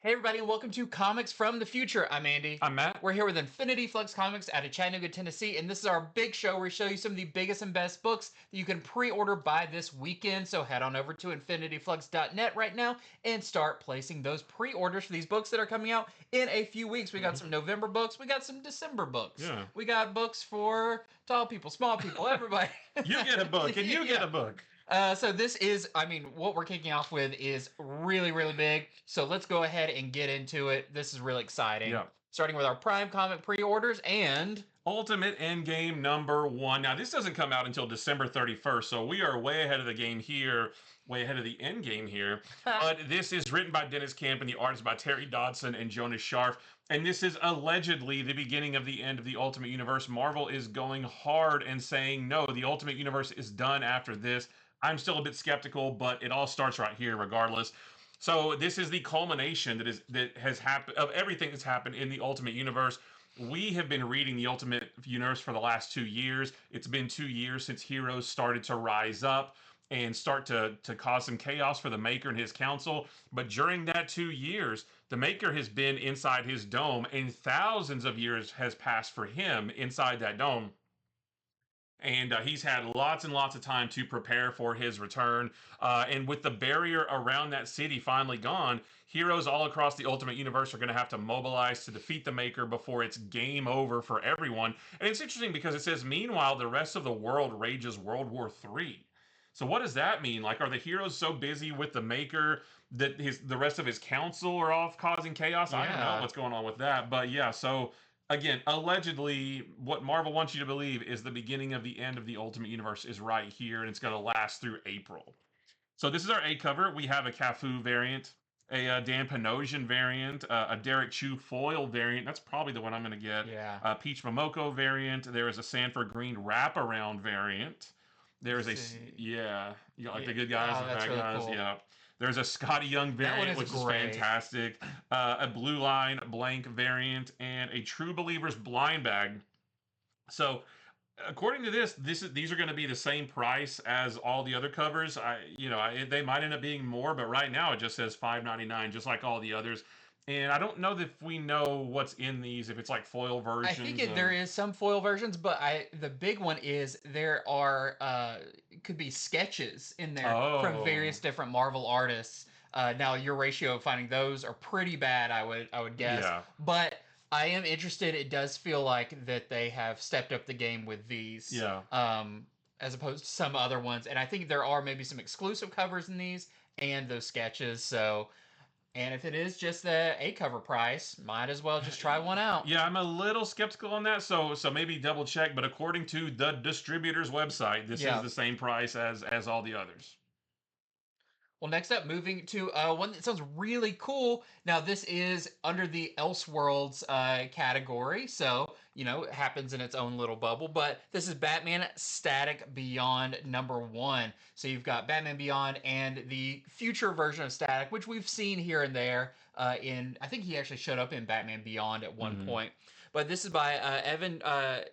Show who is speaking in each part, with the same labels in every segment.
Speaker 1: Hey everybody, and welcome to Comics from the Future. I'm Andy.
Speaker 2: I'm Matt.
Speaker 1: We're here with Infinity Flux Comics out of Chattanooga, Tennessee, and this is our big show where we show you some of the biggest and best books that you can pre-order by this weekend. So head on over to infinityflux.net right now and start placing those pre-orders for these books that are coming out in a few weeks. We got some November books, we got some December books.
Speaker 2: Yeah.
Speaker 1: We got books for tall people, small people, everybody.
Speaker 2: You get a book, and you get a book.
Speaker 1: So this is, what we're kicking off with is really, really big. So let's go ahead and get into it. This is really exciting.
Speaker 2: Yeah.
Speaker 1: Starting with our Prime Comic pre-orders and
Speaker 2: Ultimate Endgame #1. Now, this doesn't come out until December 31st, so we are way ahead of the game here, way ahead of the end game here. But this is written by Dennis Camp, and the art is by Terry Dodson and Jonas Scharf. And this is allegedly the beginning of the end of the Ultimate Universe. Marvel is going hard and saying, no, the Ultimate Universe is done after this. I'm still a bit skeptical, but it all starts right here regardless. So this is the culmination that has happened of everything that's happened in the Ultimate Universe. We have been reading the Ultimate Universe for the last 2 years. It's been 2 years since heroes started to rise up and start to cause some chaos for the Maker and his council. But during that 2 years, the Maker has been inside his dome, and thousands of years has passed for him inside that dome. And he's had lots and lots of time to prepare for his return. And with the barrier around that city finally gone, heroes all across the Ultimate Universe are going to have to mobilize to defeat the Maker before it's game over for everyone. And it's interesting because it says, meanwhile, the rest of the world rages World War III. So what does that mean? Like, are the heroes so busy with the Maker that the rest of his council are off causing chaos? I don't know what's going on with that. But yeah, so again, allegedly, what Marvel wants you to believe is the beginning of the end of the Ultimate Universe is right here, and it's going to last through April. So this is our A cover. We have a Cafu variant, a Dan Panosian variant, a Derek Chu foil variant. That's probably the one I'm going to get.
Speaker 1: Yeah.
Speaker 2: A Peach Momoko variant. There is a Sanford Green wraparound variant. There's yeah, you got like the good guys, the bad
Speaker 1: really
Speaker 2: guys,
Speaker 1: cool.
Speaker 2: yeah. There's a Scotty Young variant, which is fantastic. A Blue Line blank variant, and a True Believers blind bag. So, according to these are going to be the same price as all the other covers. They might end up being more, but right now it just says $5.99, just like all the others. And I don't know if we know what's in these, if it's like foil versions.
Speaker 1: I think there is some foil versions, but the big one is there are could be sketches in there from various different Marvel artists. Now your ratio of finding those are pretty bad, I would guess.
Speaker 2: Yeah.
Speaker 1: But I am interested. It does feel like that they have stepped up the game with these.
Speaker 2: Yeah.
Speaker 1: As opposed to some other ones, and I think there are maybe some exclusive covers in these and those sketches. So. And if it is just the A cover price, might as well just try one out.
Speaker 2: Yeah, I'm a little skeptical on that, so maybe double check. But according to the distributor's website, this is the same price as all the others.
Speaker 1: Well, next up, moving to one that sounds really cool. Now, this is under the Elseworlds category, so, it happens in its own little bubble, but this is Batman Static Beyond #1. So you've got Batman Beyond and the future version of Static, which we've seen here and there I think he actually showed up in Batman Beyond at one point. But this is by Evan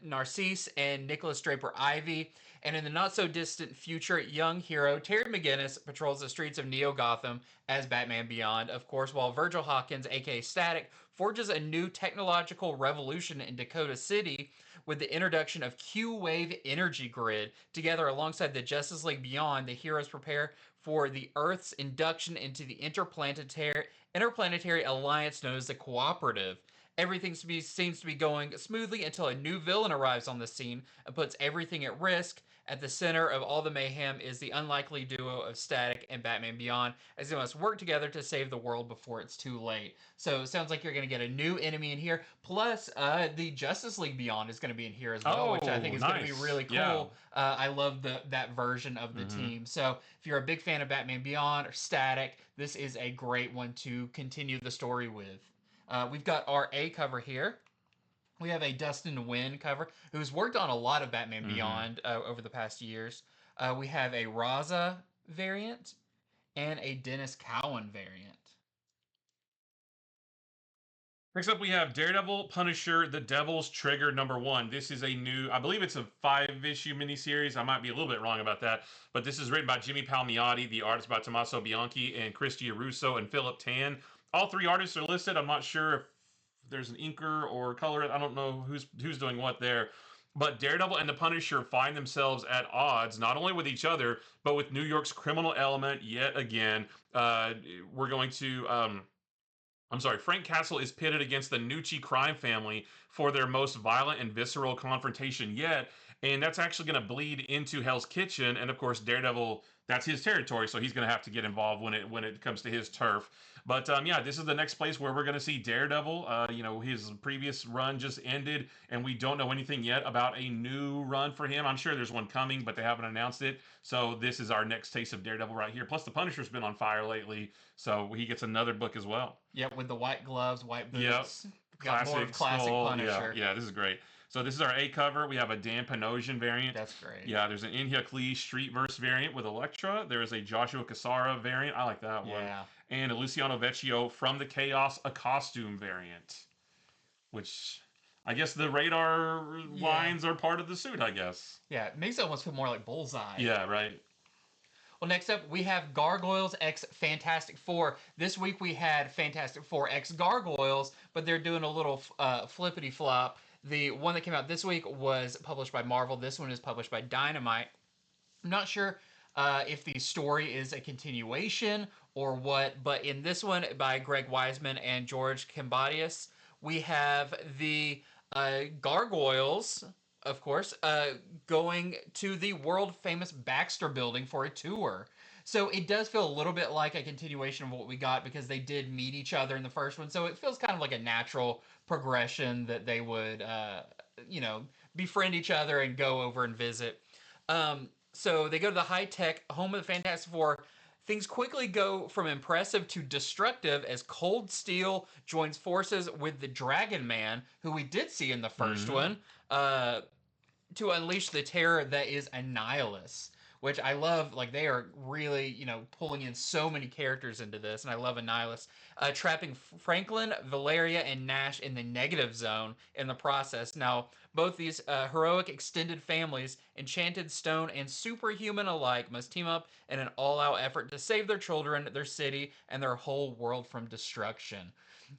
Speaker 1: Narcisse and Nicholas Draper Ivey. And in the not-so-distant future, young hero Terry McGinnis patrols the streets of Neo-Gotham as Batman Beyond, of course, while Virgil Hawkins, a.k.a. Static, forges a new technological revolution in Dakota City with the introduction of Q-Wave Energy Grid. Together, alongside the Justice League Beyond, the heroes prepare for the Earth's induction into the interplanetary alliance known as the Cooperative. Everything seems to be going smoothly until a new villain arrives on the scene and puts everything at risk. At the center of all the mayhem is the unlikely duo of Static and Batman Beyond, as they must work together to save the world before it's too late. So it sounds like you're going to get a new enemy in here. Plus, the Justice League Beyond is going to be in here as well, which I think is going to be really cool.
Speaker 2: Yeah.
Speaker 1: I love that version of the team. So if you're a big fan of Batman Beyond or Static, this is a great one to continue the story with. We've got our A cover here. We have a Dustin Nguyen cover, who's worked on a lot of Batman Beyond over the past years. We have a Raza variant and a Dennis Cowan variant.
Speaker 2: Next up, we have Daredevil, Punisher, The Devil's Trigger #1. This is a new, I believe it's a 5-issue miniseries. I might be a little bit wrong about that, but this is written by Jimmy Palmiotti. The art is by Tommaso Bianchi and Chris Giarrusso and Philip Tan. All three artists are listed. I'm not sure if there's an inker or color. I don't know who's doing what there. But Daredevil and the Punisher find themselves at odds, not only with each other, but with New York's criminal element yet again. We're going to. I'm sorry, Frank Castle is pitted against the Nucci crime family for their most violent and visceral confrontation yet. And that's actually going to bleed into Hell's Kitchen. And of course, Daredevil, that's his territory, so he's going to have to get involved when it comes to his turf. But yeah, this is the next place where we're going to see Daredevil. His previous run just ended, and we don't know anything yet about a new run for him. I'm sure there's one coming, but they haven't announced it. So this is our next taste of Daredevil right here. Plus, the Punisher's been on fire lately, so he gets another book as well.
Speaker 1: Yep, with the white gloves, white boots.
Speaker 2: Yep.
Speaker 1: Got more of classic
Speaker 2: skull.
Speaker 1: Punisher.
Speaker 2: Yeah, this is great. So this is our A cover. We have a Dan Panosian variant.
Speaker 1: That's great.
Speaker 2: Yeah, there's an Inhya Klee Streetverse variant with Elektra. There is a Joshua Cassara variant. I like that one.
Speaker 1: Yeah.
Speaker 2: And a Luciano Vecchio from the Chaos, a costume variant. Which, I guess the radar lines are part of the suit, I guess.
Speaker 1: Yeah, it makes it almost feel more like Bullseye.
Speaker 2: Yeah, right.
Speaker 1: Well, next up, we have Gargoyles X Fantastic Four. This week we had Fantastic Four X Gargoyles, but they're doing a little flippity flop. The one that came out this week was published by Marvel. This one is published by Dynamite. I'm not sure if the story is a continuation or what, but in this one by Greg Weisman and George Kambadius, we have the Gargoyles, of course, going to the world-famous Baxter Building for a tour. So it does feel a little bit like a continuation of what we got because they did meet each other in the first one. So it feels kind of like a natural progression that they would, befriend each other and go over and visit. So they go to the high-tech home of the Fantastic Four. Things quickly go from impressive to destructive as Cold Steel joins forces with the Dragon Man, who we did see in the first one, to unleash the terror that is Annihilus, which I love. Like, they are really, pulling in so many characters into this, and I love Annihilus. Trapping Franklin, Valeria, and Nash in the negative zone in the process. Now, both these heroic extended families, Enchanted Stone and Superhuman alike, must team up in an all-out effort to save their children, their city, and their whole world from destruction.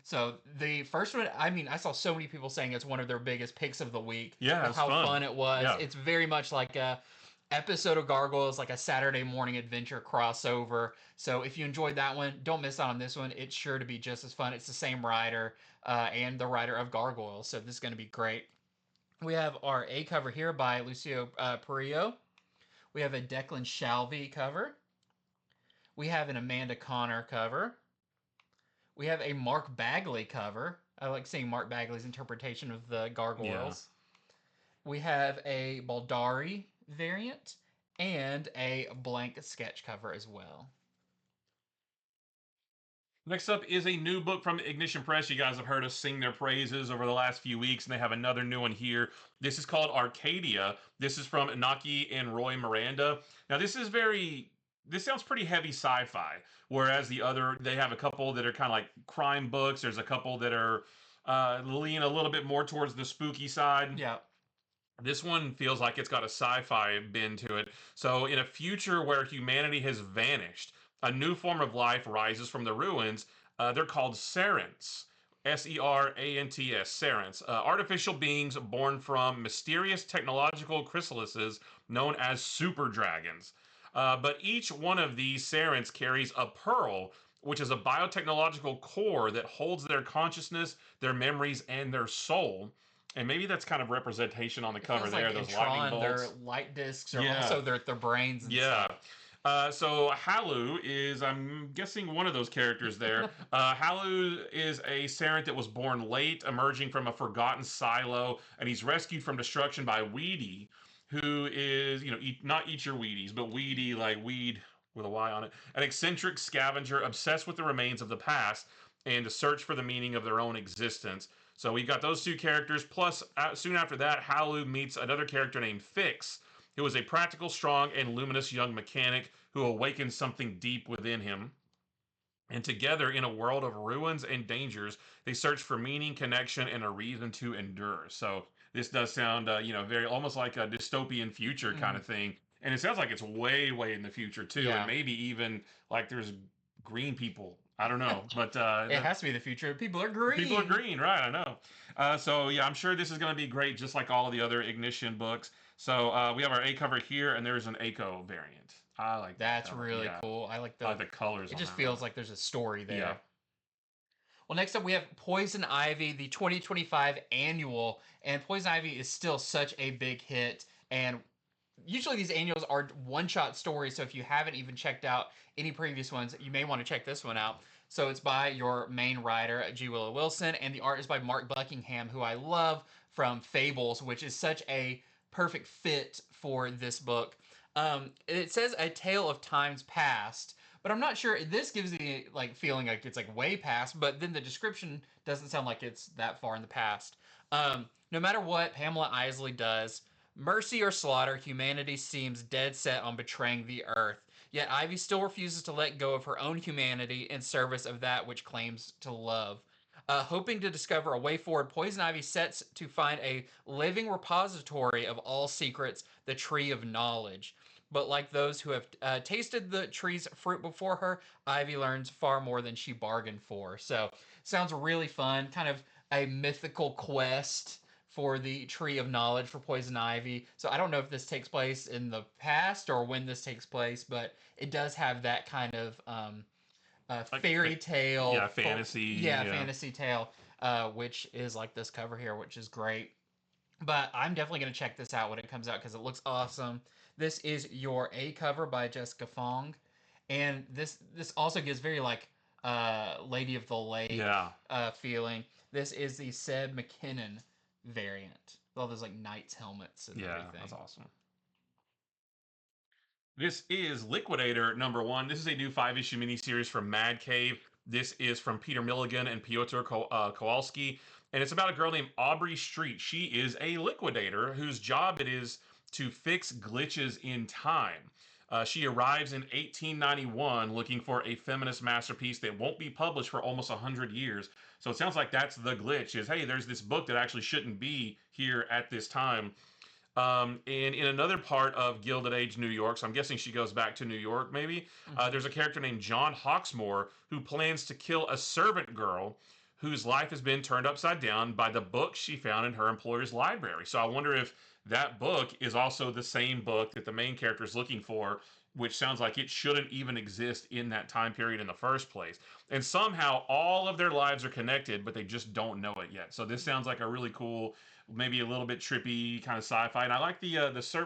Speaker 1: So the first one, I saw so many people saying it's one of their biggest picks of the week.
Speaker 2: Yeah,
Speaker 1: of how fun it was.
Speaker 2: Yeah.
Speaker 1: It's very much like a episode of Gargoyles, like a Saturday morning adventure crossover. So if you enjoyed that one, don't miss out on this one. It's sure to be just as fun. It's the same writer and the writer of Gargoyles, so this is going to be great. We have our A cover here by Lucio Perillo. We have a Declan Shalvey cover. We have an Amanda Connor cover. We have a Mark Bagley cover. I like seeing Mark Bagley's interpretation of the Gargoyles. Yeah. We have a Baldari variant and a blank sketch cover as well.
Speaker 2: Next up is a new book from Ignition Press. You guys have heard us sing their praises over the last few weeks, and they have another new one here. This is called Arcadia. This is from Naki and Roy Miranda. Now, this sounds pretty heavy sci-fi, whereas they have a couple that are kind of like crime books. There's a couple that are lean a little bit more towards the spooky side.
Speaker 1: Yeah.
Speaker 2: This one feels like it's got a sci-fi bend to it. So in a future where humanity has vanished, a new form of life rises from the ruins. They're called Serants. Serants. Serants. Artificial beings born from mysterious technological chrysalises known as super dragons. But each one of these Serants carries a pearl, which is a biotechnological core that holds their consciousness, their memories, and their soul. And maybe that's kind of representation on the cover there.
Speaker 1: Like
Speaker 2: those
Speaker 1: Tron,
Speaker 2: lightning bolts.
Speaker 1: their light discs are also their brains and stuff.
Speaker 2: So Halu is, I'm guessing, one of those characters there. Halu is a Serant that was born late, emerging from a forgotten silo, and he's rescued from destruction by Weedy, who is, not eat your Wheaties, but Weedy, like weed with a Y on it, an eccentric scavenger obsessed with the remains of the past and to search for the meaning of their own existence. So we've got those two characters, plus soon after that, Halu meets another character named Fix, who is a practical, strong, and luminous young mechanic who awakens something deep within him. And together, in a world of ruins and dangers, they search for meaning, connection, and a reason to endure. So this does sound, very almost like a dystopian future kind of thing. And it sounds like it's way, way in the future, too.
Speaker 1: Yeah.
Speaker 2: And maybe even like there's green people I don't know, but
Speaker 1: It has to be the future. People are
Speaker 2: people are
Speaker 1: green.
Speaker 2: green, right? I know. So yeah, I'm sure this is going to be great, just like all the other Ignition books. So we have our A cover here, and there's an ACO variant. I like that
Speaker 1: That's
Speaker 2: cover.
Speaker 1: really
Speaker 2: Yeah,
Speaker 1: cool. I like
Speaker 2: I like the colors
Speaker 1: it
Speaker 2: on
Speaker 1: just
Speaker 2: that one.
Speaker 1: feels like there's a story
Speaker 2: Yeah.
Speaker 1: there. Well, next up we have Poison Ivy, the 2025 annual, and Poison Ivy is still such a big hit. And usually these annuals are one-shot stories, so if you haven't even checked out any previous ones, you may want to check this one out. So it's by your main writer, G. Willow Wilson, and the art is by Mark Buckingham, who I love from Fables, which is such a perfect fit for this book. It says a tale of times past, but I'm not sure. This gives the like feeling like it's like way past, but then the description doesn't sound like it's that far in the past. No matter what Pamela Isley does, mercy or slaughter, humanity seems dead set on betraying the Earth. Yet Ivy still refuses to let go of her own humanity in service of that which claims to love. Hoping to discover a way forward, Poison Ivy sets to find a living repository of all secrets, the Tree of Knowledge. But like those who have tasted the tree's fruit before her, Ivy learns far more than she bargained for. So, sounds really fun. Kind of a mythical quest for the Tree of Knowledge for Poison Ivy. So I don't know if this takes place in the past or when this takes place, but it does have that kind of
Speaker 2: Like
Speaker 1: fairy tale,
Speaker 2: yeah, fantasy.
Speaker 1: yeah,
Speaker 2: Yeah.
Speaker 1: fantasy tale, which is like this cover here, which is great. But I'm definitely going to check this out when it comes out because it looks awesome. This is your A cover by Jessica Fong, and this also gives very like Lady of the Lake
Speaker 2: Yeah.
Speaker 1: feeling. This is the Seb McKinnon variant. All those like knights helmets and
Speaker 2: Yeah,
Speaker 1: everything.
Speaker 2: that's awesome. This is Liquidator #1. This is a new 5-issue miniseries from Mad Cave. This is from Peter Milligan and Piotr Kowalski, and it's about a girl named Aubrey Street. She is a liquidator whose job it is to fix glitches in time. She arrives in 1891 looking for a feminist masterpiece that won't be published for almost 100 years. So it sounds like that's the glitch is, hey, there's this book that actually shouldn't be here at this time. And in another part of Gilded Age New York, so I'm guessing she goes back to New York maybe, there's a character named John Hawksmoor who plans to kill a servant girl whose life has been turned upside down by the book she found in her employer's library. So I wonder if that book is also the same book that the main character is looking for, which sounds like it shouldn't even exist in that time period in the first place. And somehow all of their lives are connected, but they just don't know it yet. So this sounds like a really cool, maybe a little bit trippy kind of sci-fi. And I like the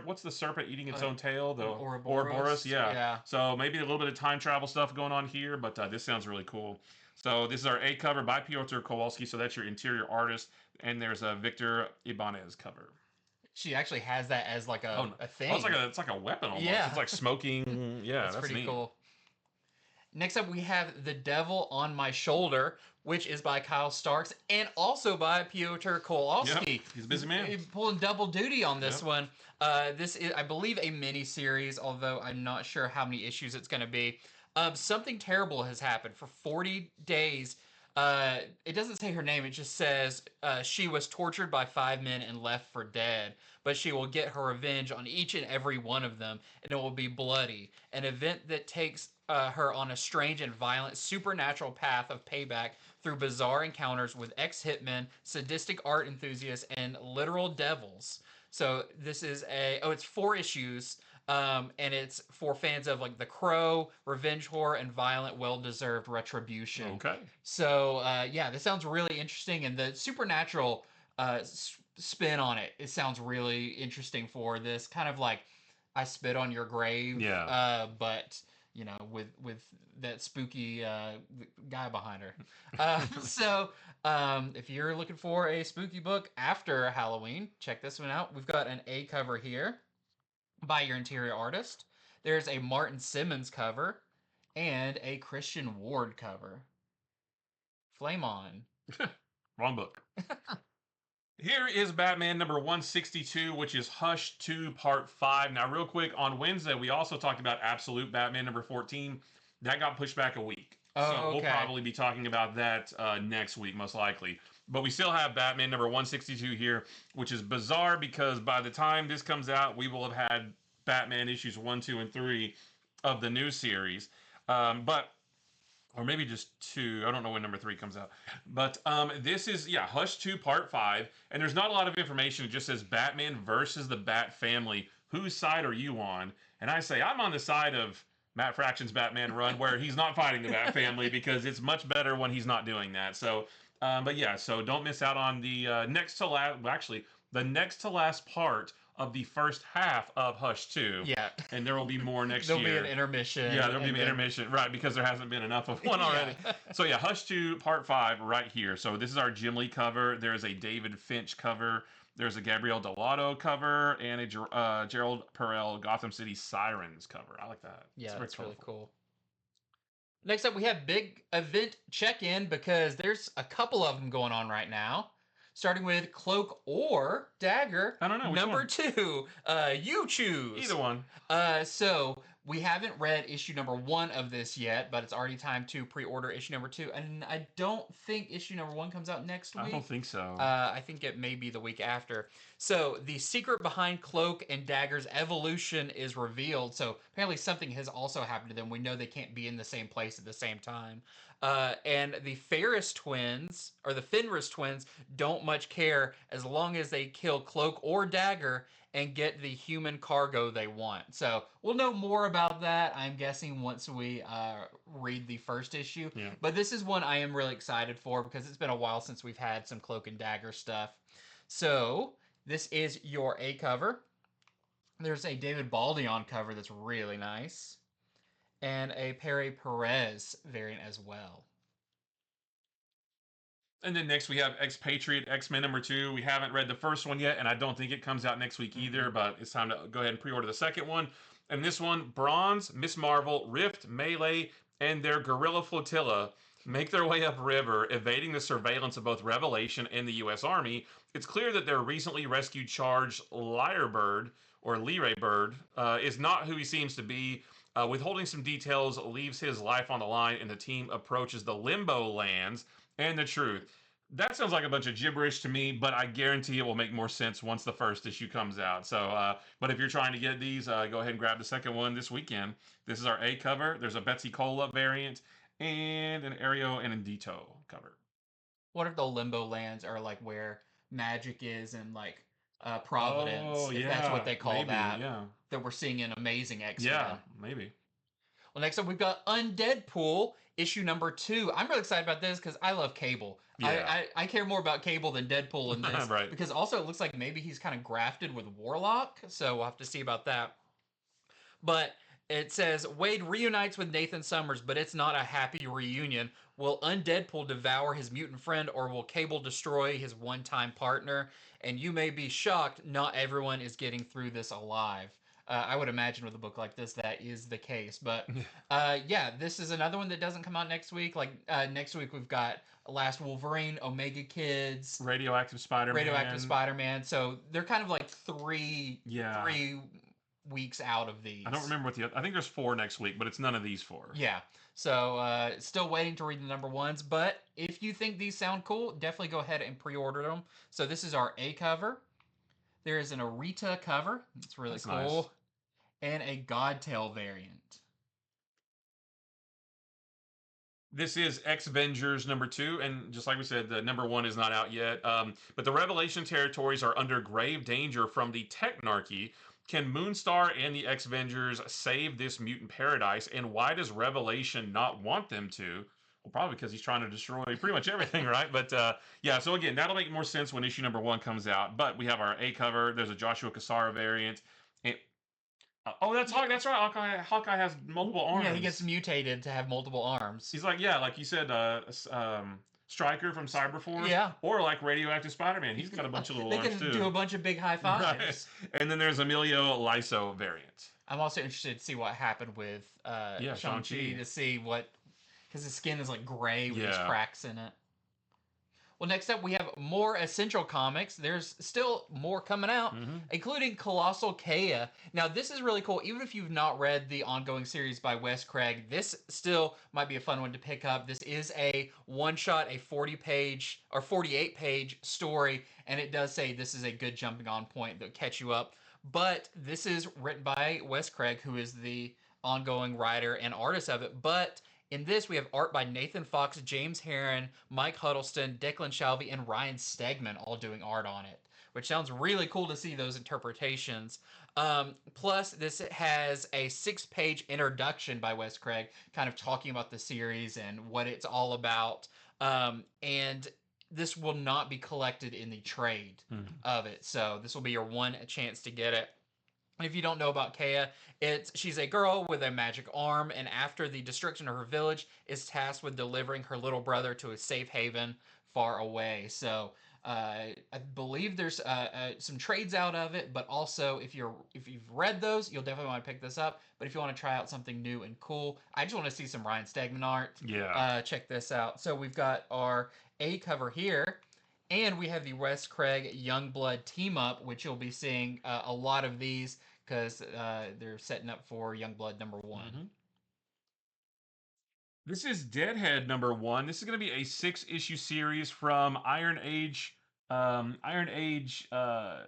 Speaker 2: what's the serpent eating its own tail? The
Speaker 1: Ouroboros.
Speaker 2: yeah.
Speaker 1: Yeah.
Speaker 2: So maybe a little bit of time travel stuff going on here, but this sounds really cool. So this is our A cover by Piotr Kowalski. So that's your interior artist, and there's a Victor Ibanez cover.
Speaker 1: She actually has that as like a thing.
Speaker 2: Oh, it's like a weapon almost.
Speaker 1: Yeah.
Speaker 2: It's like smoking. Yeah,
Speaker 1: that's pretty
Speaker 2: neat.
Speaker 1: cool. Next up, we have The Devil on My Shoulder, which is by Kyle Starks and also by Piotr Kowalski.
Speaker 2: Yep, he's a busy man.
Speaker 1: He's pulling double duty on this
Speaker 2: Yep.
Speaker 1: one. This is, I believe, a mini series, although I'm not sure how many issues it's going to be. Something terrible has happened for 40 days. It doesn't say her name. It just says she was tortured by 5 men and left for dead. But she will get her revenge on each and every one of them, and it will be bloody. An event that takes her on a strange and violent supernatural path of payback through bizarre encounters with ex-hitmen, sadistic art enthusiasts, and literal devils. So this is it's 4 issues, and it's for fans of like The Crow, revenge horror, and violent, well-deserved retribution.
Speaker 2: Okay.
Speaker 1: So yeah, this sounds really interesting, and the supernatural spin on it. It sounds really interesting for this kind of like I spit on your grave.
Speaker 2: Yeah.
Speaker 1: But you know, with that spooky guy behind her. If you're looking for a spooky book after Halloween, check this one out. We've got an A cover here by your interior artist. There's a Martin Simmons cover and a Christian Ward cover. Flame on.
Speaker 2: Wrong book. Here is Batman #162, which is Hush 2 Part 5. Now, real quick, on Wednesday, we also talked about Absolute Batman #14. That got pushed back a week.
Speaker 1: Oh,
Speaker 2: so
Speaker 1: okay.
Speaker 2: we'll probably be talking about that next week, most likely. But we still have Batman #162 here, which is bizarre because by the time this comes out, we will have had Batman issues 1, 2, and 3 of the new series. But or maybe just 2. I don't know when number 3 comes out. But this is, Hush 2 Part 5. And there's not a lot of information. It just says Batman versus the Bat Family. Whose side are you on? And I say, I'm on the side of Matt Fraction's Batman run, where he's not fighting the Bat Family, because it's much better when he's not doing that. So, but yeah, so don't miss out on the next to last, actually, the next to last part of the first half of Hush 2.
Speaker 1: Yeah.
Speaker 2: And there will be more next
Speaker 1: There'll
Speaker 2: year.
Speaker 1: be an intermission.
Speaker 2: Yeah, there'll be an intermission, right, because there hasn't been enough of one already. So yeah, Hush 2 Part 5 right here. So this is our Jim Lee cover. There's a David Finch cover. There's a Gabrielle Delato cover and a Gerald Perel Gotham City Sirens cover. I like that.
Speaker 1: Yeah, that's really cool. Next up, we have big event check-in, because there's a couple of them going on right now. Starting with Cloak or Dagger.
Speaker 2: I don't know.
Speaker 1: Number 2. You choose.
Speaker 2: Either one.
Speaker 1: So we haven't read issue number 1 of this yet, but it's already time to pre-order issue number 2. And I don't think issue number 1 comes out next week.
Speaker 2: I don't think so.
Speaker 1: I think it may be the week after. So the secret behind Cloak and Dagger's evolution is revealed. So apparently something has also happened to them. We know they can't be in the same place at the same time. And the Ferris twins, or the Fenris twins, don't much care as long as they kill Cloak or Dagger and get the human cargo they want. So we'll know more about that, I'm guessing, once we read the first issue.
Speaker 2: Yeah.
Speaker 1: But this is one I am really excited for, because it's been a while since we've had some Cloak and Dagger stuff. So this is your A cover. There's a David Baldeon cover that's really nice. And a Pere Perez variant as well.
Speaker 2: And then next we have Expatriate X-Men number 2. We haven't read the first one yet, and I don't think it comes out next week either, but it's time to go ahead and pre-order the second one. And this one, Bronze, Miss Marvel, Rift, Melee, and their guerrilla flotilla make their way upriver, evading the surveillance of both Revelation and the U.S. Army. It's clear that their recently rescued charge Lyrebird, or Lyre Bird, is not who he seems to be. Withholding some details leaves his life on the line, and the team approaches the Limbo Lands and the truth. That sounds like a bunch of gibberish to me, but I guarantee it will make more sense once the first issue comes out. So, but if you're trying to get these, go ahead and grab the second one this weekend. This is our A cover. There's a Betsy Cola variant and an Ario and Indito cover.
Speaker 1: What if the Limbo Lands are like where magic is and like Providence, if that's what they call that.
Speaker 2: Yeah.
Speaker 1: That we're seeing in Amazing X-Men.
Speaker 2: Yeah, maybe.
Speaker 1: Well, next up we've got Undeadpool, issue number 2. I'm really excited about this because I love Cable.
Speaker 2: Yeah.
Speaker 1: I care more about Cable than Deadpool in this.
Speaker 2: Right.
Speaker 1: Because also it looks like maybe he's kind of grafted with Warlock, so we'll have to see about that. But it says, Wade reunites with Nathan Summers, but it's not a happy reunion. Will Undeadpool devour his mutant friend, or will Cable destroy his one-time partner? And you may be shocked, not everyone is getting through this alive. I would imagine with a book like this, that is the case. But yeah, this is another one that doesn't come out next week. Like next week, we've got Last Wolverine, Omega Kids,
Speaker 2: Radioactive Spider-Man.
Speaker 1: So they're kind of like three weeks out of these.
Speaker 2: I don't remember what I think there's 4 next week, but it's none of these 4.
Speaker 1: Yeah. So still waiting to read the number 1s. But if you think these sound cool, definitely go ahead and pre-order them. So this is our A cover. There is an Arita cover. It's really cool. Nice. And a Godtail variant.
Speaker 2: This is X-Vengers number 2, and just like we said, the number 1 is not out yet. But the Revelation territories are under grave danger from the Technarchy. Can Moonstar and the X-Vengers save this mutant paradise, and why does Revelation not want them to? Well, probably because he's trying to destroy pretty much everything, right? But yeah, so again, that'll make more sense when issue number 1 comes out. But we have our A cover. There's a Joshua Cassara variant. And oh, that's right. Hawkeye has multiple arms.
Speaker 1: Yeah, he gets mutated to have multiple arms.
Speaker 2: He's like, like you said, Stryker from Cyberforce.
Speaker 1: Yeah.
Speaker 2: Or like Radioactive Spider-Man. He's got a bunch of little arms, too.
Speaker 1: They can do a bunch of big high fives.
Speaker 2: Right. And then there's Emilio Lyso variant.
Speaker 1: I'm also interested to see what happened with Shang-Chi, to see what... Because his skin is like gray with these cracks in it. Well, next up, we have more Essential Comics. There's still more coming out, including Colossal Kaya. Now, this is really cool. Even if you've not read the ongoing series by Wes Craig, this still might be a fun one to pick up. This is a one-shot, a 40-page or 48-page story, and it does say this is a good jumping-on point that'll catch you up. But this is written by Wes Craig, who is the ongoing writer and artist of it. But In this, we have art by Nathan Fox, James Herron, Mike Huddleston, Declan Shalvey, and Ryan Stegman all doing art on it, which sounds really cool to see those interpretations. Plus, this has a 6-page introduction by Wes Craig, kind of talking about the series and what it's all about. And this will not be collected in the trade of it, so this will be your one chance to get it. If you don't know about Kaya, she's a girl with a magic arm, and after the destruction of her village, is tasked with delivering her little brother to a safe haven far away. So I believe there's some trades out of it, but also if you've read those, you'll definitely want to pick this up. But if you want to try out something new and cool, I just want to see some Ryan Stegman art.
Speaker 2: Yeah.
Speaker 1: Check this out. So we've got our A cover here. And we have the Wes Craig Youngblood team up, which you'll be seeing a lot of these because they're setting up for Youngblood #1.
Speaker 2: This is Deadhead #1. This is going to be a 6-issue series from Iron Age. Iron Age. I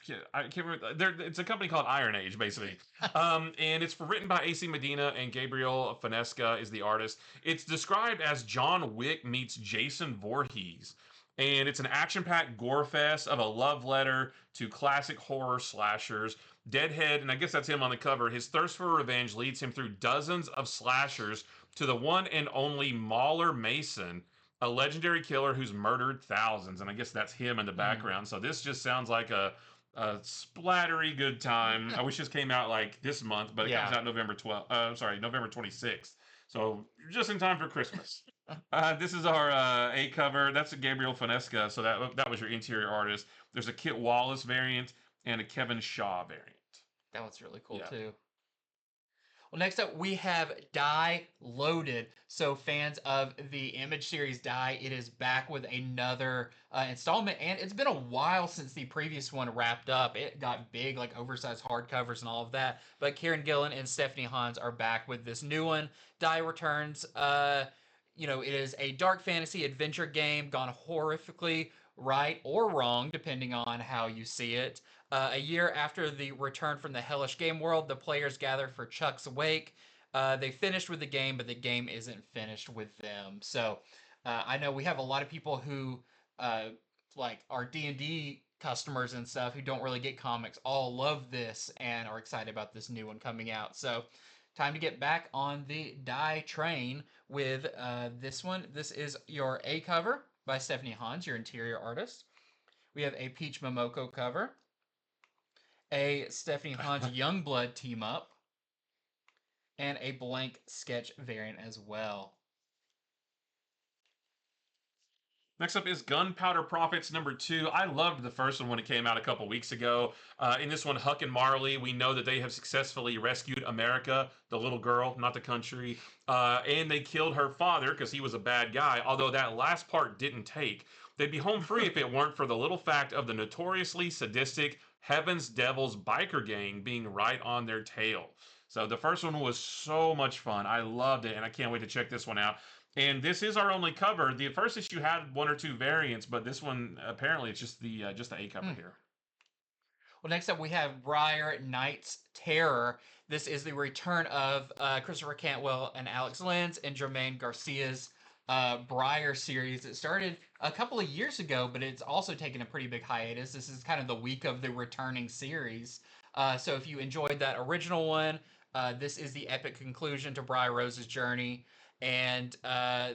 Speaker 2: can't remember. It's a company called Iron Age, basically. And it's written by AC Medina and Gabriel Finesca is the artist. It's described as John Wick meets Jason Voorhees. And it's an action-packed gore fest of a love letter to classic horror slashers. Deadhead, and I guess that's him on the cover, his thirst for revenge leads him through dozens of slashers to the one and only Mauler Mason, a legendary killer who's murdered thousands. And I guess that's him in the background. So this just sounds like a splattery good time. I wish this came out like this month, but it comes out November 26th. So just in time for Christmas. This is our A cover. That's a Gabriel Finesca. So that was your interior artist. There's a Kit Wallace variant and a Kevin Shaw variant.
Speaker 1: That one's really cool too. Well, next up we have Die Loaded. So fans of the Image series Die, it is back with another installment, and it's been a while since the previous one wrapped up. It got big, like oversized hardcovers and all of that. But Kieran Gillen and Stephanie Hans are back with this new one. Die returns. It is a dark fantasy adventure game gone horrifically right or wrong, depending on how you see it. A year after the return from the hellish game world, the players gather for Chuck's wake. They finished with the game, but the game isn't finished with them. So I know we have a lot of people who like our D&D customers and stuff who don't really get comics all love this and are excited about this new one coming out. So time to get back on the Die train with this one. This is your A cover by Stephanie Hans, your interior artist. We have a Peach Momoko cover, a Stephanie Hans Youngblood team up, and a blank sketch variant as well.
Speaker 2: Next up is Gunpowder Prophets #2. I loved the first one when it came out a couple weeks ago. In this one, Huck and Marley, we know that they have successfully rescued America, the little girl, not the country, and they killed her father because he was a bad guy, although that last part didn't take. They'd be home free if it weren't for the little fact of the notoriously sadistic Heaven's Devils biker gang being right on their tail. So the first one was so much fun. I loved it, and I can't wait to check this one out. And this is our only cover. The first issue had 1 or 2 variants, but this one apparently it's just the A cover here.
Speaker 1: Well, next up we have Briar Knight's Terror. This is the return of Christopher Cantwell and Alex Lenz and Jermaine Garcia's Briar series. It started a couple of years ago, but it's also taken a pretty big hiatus. This is kind of the week of the returning series. So if you enjoyed that original one, this is the epic conclusion to Briar Rose's journey. And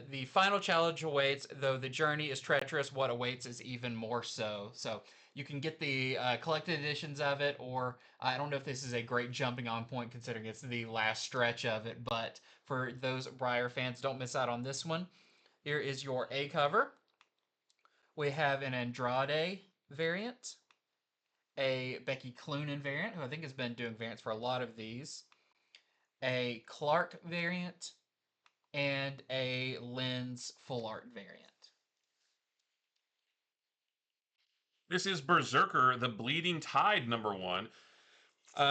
Speaker 1: the final challenge awaits, though the journey is treacherous, what awaits is even more so. So you can get the collected editions of it, or I don't know if this is a great jumping on point considering it's the last stretch of it, but for those Briar fans, don't miss out on this one. Here is your A cover. We have an Andrade variant, a Becky Cloonan variant, who I think has been doing variants for a lot of these, a Clark variant, and a Lens full art variant.
Speaker 2: This is Berserker, the Bleeding Tide #1.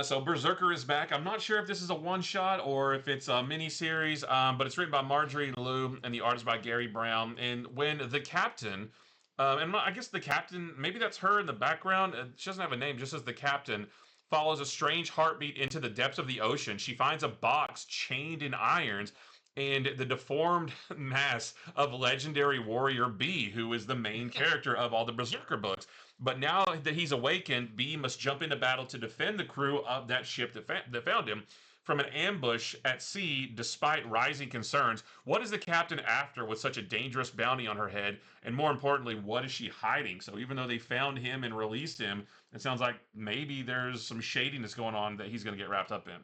Speaker 2: So Berserker is back. I'm not sure if this is a one-shot or if it's a mini-series, but it's written by Marjorie Loeb and the art is by Gary Brown. And when the captain, and I guess the captain, maybe that's her in the background. She doesn't have a name, just as the captain, follows a strange heartbeat into the depths of the ocean. She finds a box chained in irons, and the deformed mass of legendary warrior B, who is the main character of all the Berserker books. But now that he's awakened, B must jump into battle to defend the crew of that ship that found him from an ambush at sea despite rising concerns. What is the captain after with such a dangerous bounty on her head? And more importantly, what is she hiding? So even though they found him and released him, it sounds like maybe there's some shadiness going on that he's going to get wrapped up in.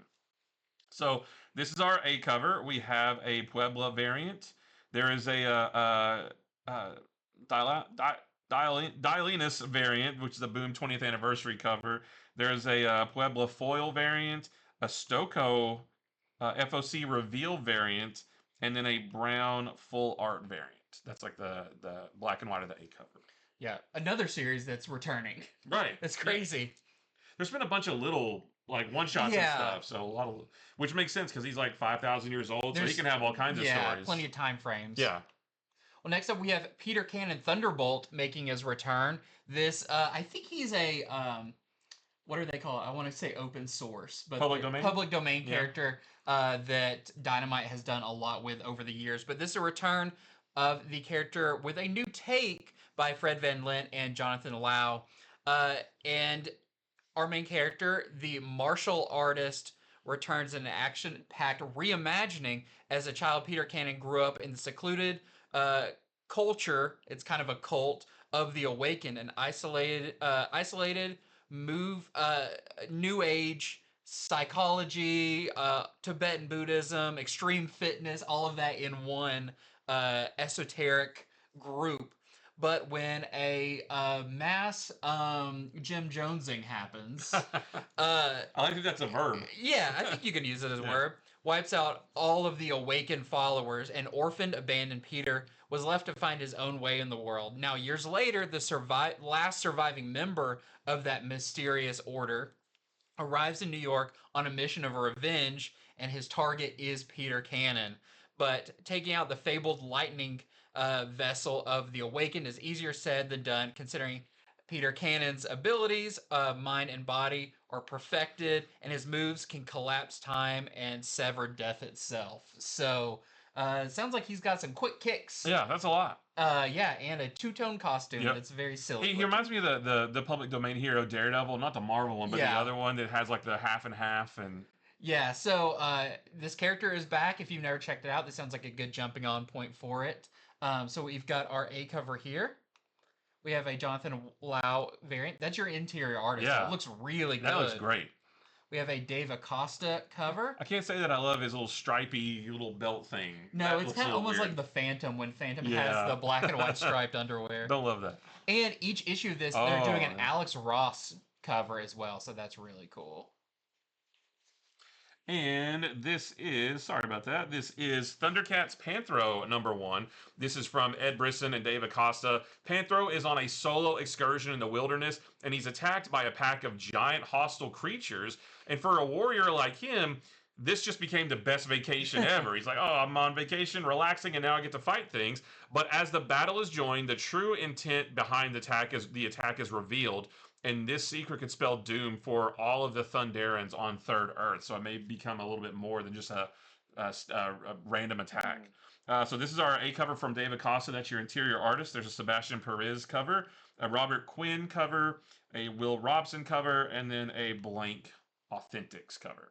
Speaker 2: So this is our A cover. We have a Puebla variant. There is a Diolinus variant, which is a Boom 20th anniversary cover. There's a Puebla foil variant, a Stoko FOC reveal variant, and then a brown full art variant. That's like the black and white of the A cover.
Speaker 1: Yeah, another series that's returning.
Speaker 2: Right.
Speaker 1: That's crazy.
Speaker 2: There's been a bunch of little like one shots and stuff, so a lot of which makes sense because he's like 5,000 years old, so he can have all kinds of stories.
Speaker 1: Plenty of time frames.
Speaker 2: Yeah.
Speaker 1: Well, next up we have Peter Cannon Thunderbolt making his return. This, I think he's a, what do they call it? I want to say open source, but public domain character that Dynamite has done a lot with over the years. But this is a return of the character with a new take by Fred Van Lint and Jonathan Lau. And our main character, the martial artist, returns in an action-packed reimagining. As a child, Peter Cannon grew up in the secluded culture. It's kind of a cult of the awakened, an isolated new age psychology, Tibetan Buddhism, extreme fitness, all of that in one esoteric group. But when a mass Jim Jonesing happens,
Speaker 2: I think that's a verb.
Speaker 1: Yeah, I think you can use it as a verb. Wipes out all of the awakened followers, and orphaned, abandoned Peter was left to find his own way in the world. Now, years later, the last surviving member of that mysterious order arrives in New York on a mission of revenge, and his target is Peter Cannon. But taking out the fabled lightning vessel of the awakened is easier said than done, considering Peter Cannon's abilities, mind and body, are perfected, and his moves can collapse time and sever death itself. So, it sounds like he's got some quick kicks.
Speaker 2: Yeah, that's a lot.
Speaker 1: Yeah, and a two-tone costume that's very silly.
Speaker 2: He reminds me of the public domain hero Daredevil, not the Marvel one, but the other one that has like the half and half and...
Speaker 1: Yeah, so this character is back. If you've never checked it out, this sounds like a good jumping on point for it. So we've got our A cover here. We have a Jonathan Lau variant. That's your interior artist. Yeah. It looks really good.
Speaker 2: That looks great.
Speaker 1: We have a Dave Acosta cover.
Speaker 2: I can't say that I love his little stripy little belt thing.
Speaker 1: No, it's kind of almost like the Phantom when Phantom has the black and white striped underwear.
Speaker 2: Don't love that.
Speaker 1: And each issue of this, they're doing an Alex Ross cover as well, so that's really cool.
Speaker 2: And this is, sorry about that, this is Thundercats Panthro #1. This is from Ed Brisson and Dave Acosta. Panthro is on a solo excursion in the wilderness, and he's attacked by a pack of giant hostile creatures. And for a warrior like him, this just became the best vacation ever. He's like, oh, I'm on vacation, relaxing, and now I get to fight things. But as the battle is joined, the true intent behind the attack is revealed. And this secret could spell doom for all of the Thunderans on Third Earth. So it may become a little bit more than just a random attack. So this is our A cover from Dave Acosta. That's your interior artist. There's a Sebastian Perez cover, a Robert Quinn cover, a Will Robson cover, and then a blank Authentics cover.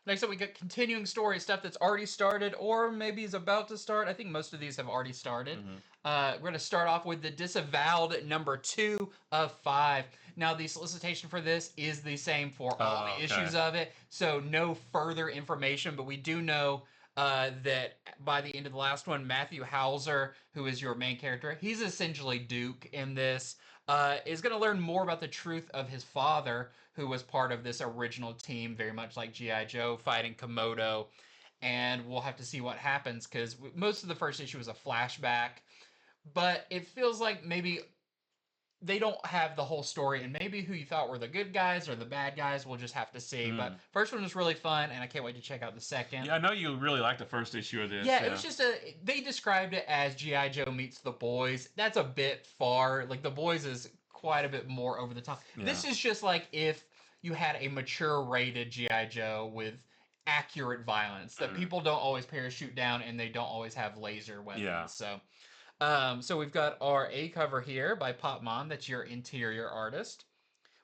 Speaker 1: Next up, we got continuing story stuff that's already started or maybe is about to start. I think most of these have already started. We're going to start off with the Disavowed #2 of 5. Now, the solicitation for this is the same for all the issues of it, so no further information, but we do know that by the end of the last one, Matthew Hauser, who is your main character, he's essentially Duke in this, is going to learn more about the truth of his father, who was part of this original team, very much like G.I. Joe fighting Komodo. And we'll have to see what happens, because most of the first issue was a flashback. But it feels like maybe they don't have the whole story, and maybe who you thought were the good guys or the bad guys, we'll just have to see. But first one was really fun, and I can't wait to check out the second.
Speaker 2: Yeah, I know you really liked the first issue of this.
Speaker 1: Yeah, it was just they described it as G.I. Joe meets The Boys. That's a bit far. Like, The Boys is quite a bit more over the top. Yeah. This is just like if you had a mature rated G.I. Joe with accurate violence. That people don't always parachute down, and they don't always have laser weapons.
Speaker 2: Yeah.
Speaker 1: So we've got our A cover here by Popmon. That's your interior artist.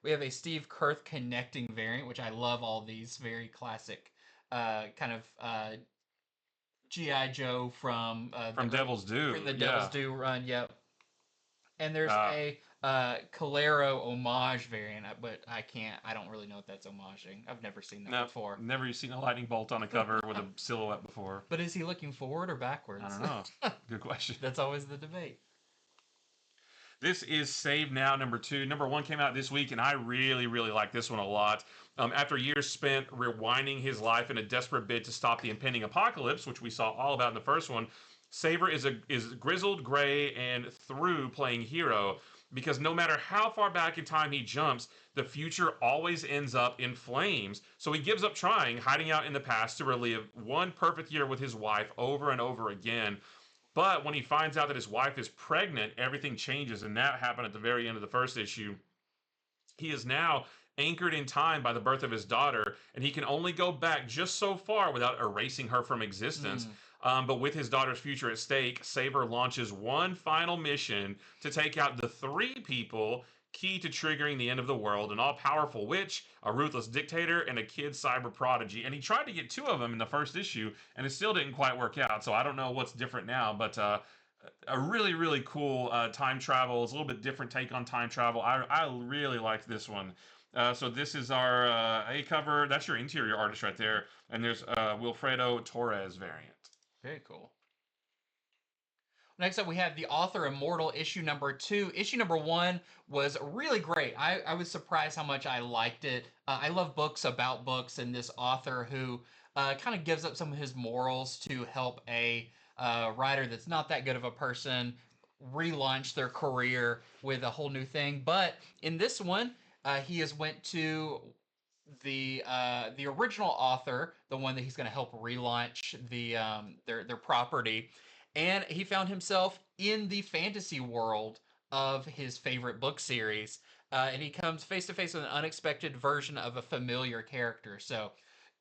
Speaker 1: We have a Steve Kurth connecting variant, which I love. All these very classic, kind of GI Joe from
Speaker 2: Devil's Due.
Speaker 1: From the Devil's Due run. Yep. And there's a Calero homage variant, but I don't really know what that's homaging. I've never seen that before.
Speaker 2: Never seen a lightning bolt on a cover with a silhouette before.
Speaker 1: But is he looking forward or backwards?
Speaker 2: I don't know. Good question.
Speaker 1: That's always the debate.
Speaker 2: This is Save Now number 2. Number 1 came out this week, and I really, really like this one a lot. After years spent rewinding his life in a desperate bid to stop the impending apocalypse, which we saw all about in the first one, Saber is grizzled, gray, and through playing hero, because no matter how far back in time he jumps, the future always ends up in flames. So he gives up trying, hiding out in the past to relive one perfect year with his wife over and over again. But when he finds out that his wife is pregnant, everything changes, and that happened at the very end of the first issue. He is now anchored in time by the birth of his daughter, and he can only go back just so far without erasing her from existence. But with his daughter's future at stake, Saber launches one final mission to take out the 3 people key to triggering the end of the world: an all-powerful witch, a ruthless dictator, and a kid cyber prodigy. And he tried to get 2 of them in the first issue, and it still didn't quite work out. So I don't know what's different now, but a really, really cool time travel. It's a little bit different take on time travel. I really liked this one. So this is our A cover. That's your interior artist right there. And there's Wilfredo Torres variant.
Speaker 1: Very cool. Next up, we have the author Immortal issue number 2. Issue number 1 was really great. I was surprised how much I liked it. I love books about books, and this author who kind of gives up some of his morals to help a writer that's not that good of a person relaunch their career with a whole new thing. But in this one, he has went to the original author, the one that he's going to help relaunch their property, and he found himself in the fantasy world of his favorite book series, and he comes face to face with an unexpected version of a familiar character. So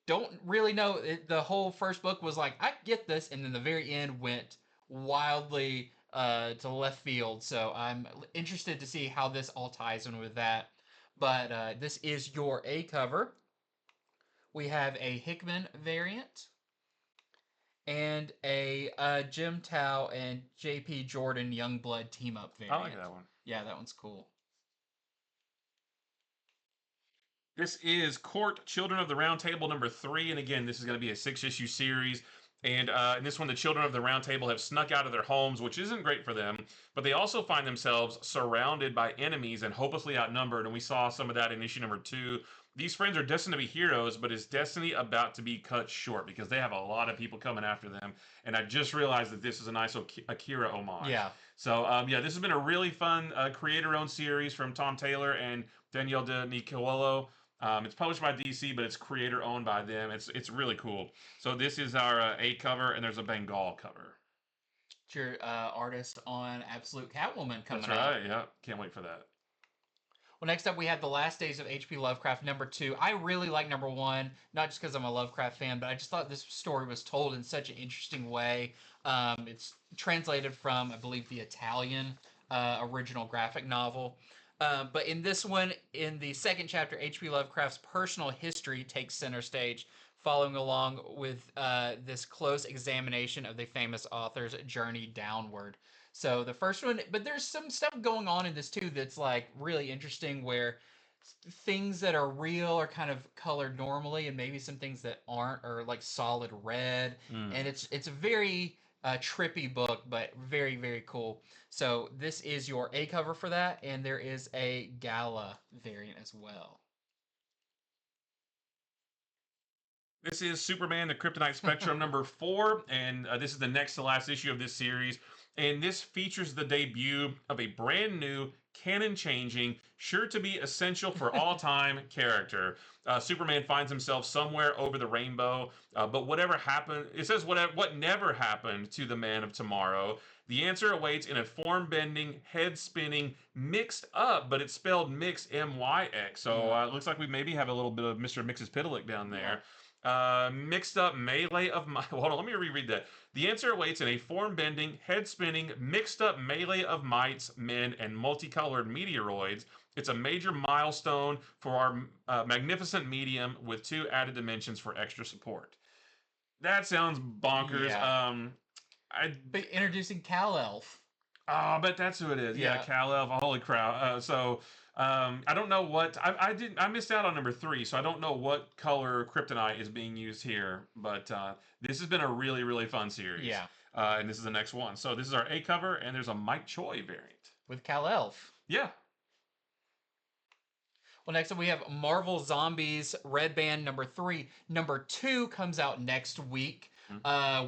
Speaker 1: don't really know. The whole first book was like, I get this, and then the very end went wildly to left field. So I'm interested to see how this all ties in with that. But this is your A cover. We have a Hickman variant and a Jim Tao and J.P. Jordan Youngblood team up variant.
Speaker 2: I like that one.
Speaker 1: Yeah, that one's cool.
Speaker 2: This is C.O.R.T. Children of the Round Table number 3, and again, this is going to be a 6-issue series. And in this one, the Children of the Round Table have snuck out of their homes, which isn't great for them, but they also find themselves surrounded by enemies and hopelessly outnumbered, and we saw some of that in issue number 2. These friends are destined to be heroes, but is destiny about to be cut short because they have a lot of people coming after them, and I just realized that this is a nice Akira homage.
Speaker 1: Yeah.
Speaker 2: So, yeah, this has been a really fun creator-owned series from Tom Taylor and Danielle De Nicolello. It's published by DC, but it's creator owned by them. It's really cool. So this is our A cover, and there's a Bengal cover.
Speaker 1: It's your artist on Absolute Catwoman coming up.
Speaker 2: That's right. Yeah, can't wait for that.
Speaker 1: Well, next up we have The Last Days of H.P. Lovecraft number 2. I really like number 1, not just because I'm a Lovecraft fan, but I just thought this story was told in such an interesting way. It's translated from, I believe, the Italian original graphic novel. But in this one, in the second chapter, H.P. Lovecraft's personal history takes center stage, following along with this close examination of the famous author's journey downward. So the first one, but there's some stuff going on in this too that's like really interesting, where things that are real are kind of colored normally, and maybe some things that aren't are like solid red. And it's a very trippy book, but very, very cool. So this is your A cover for that, and there is a Gala variant as well.
Speaker 2: This is Superman, the Kryptonite Spectrum number 4, and this is the next to last issue of this series. And this features the debut of a brand new, canon-changing, sure to be essential for all time character. Superman finds himself somewhere over the rainbow, but whatever happened, it says what never happened to the man of tomorrow. The answer awaits in a form-bending, head-spinning, mixed up, but it's spelled mix, M-Y-X. So it looks like we maybe have a little bit of Mr. Mixes Pitalik down there. Mixed up melee of might. Hold on, let me reread that. The answer awaits in a form-bending, head-spinning, mixed-up melee of mites, men, and multicolored meteoroids. It's a major milestone for our magnificent medium with 2 added dimensions for extra support. That sounds bonkers.
Speaker 1: Yeah. But introducing Kal-Elf.
Speaker 2: Oh, but that's who it is. Yeah, Kal-Elf. Holy crap. I don't know what I missed out on number 3, so I don't know what color Kryptonite is being used here. But this has been a really, really fun series.
Speaker 1: Yeah.
Speaker 2: And this is the next one. So this is our A cover, and there's a Mike Choi variant
Speaker 1: with Kal-Elf.
Speaker 2: Yeah.
Speaker 1: Well, next up we have Marvel Zombies Red Band number 3. Number 2 comes out next week,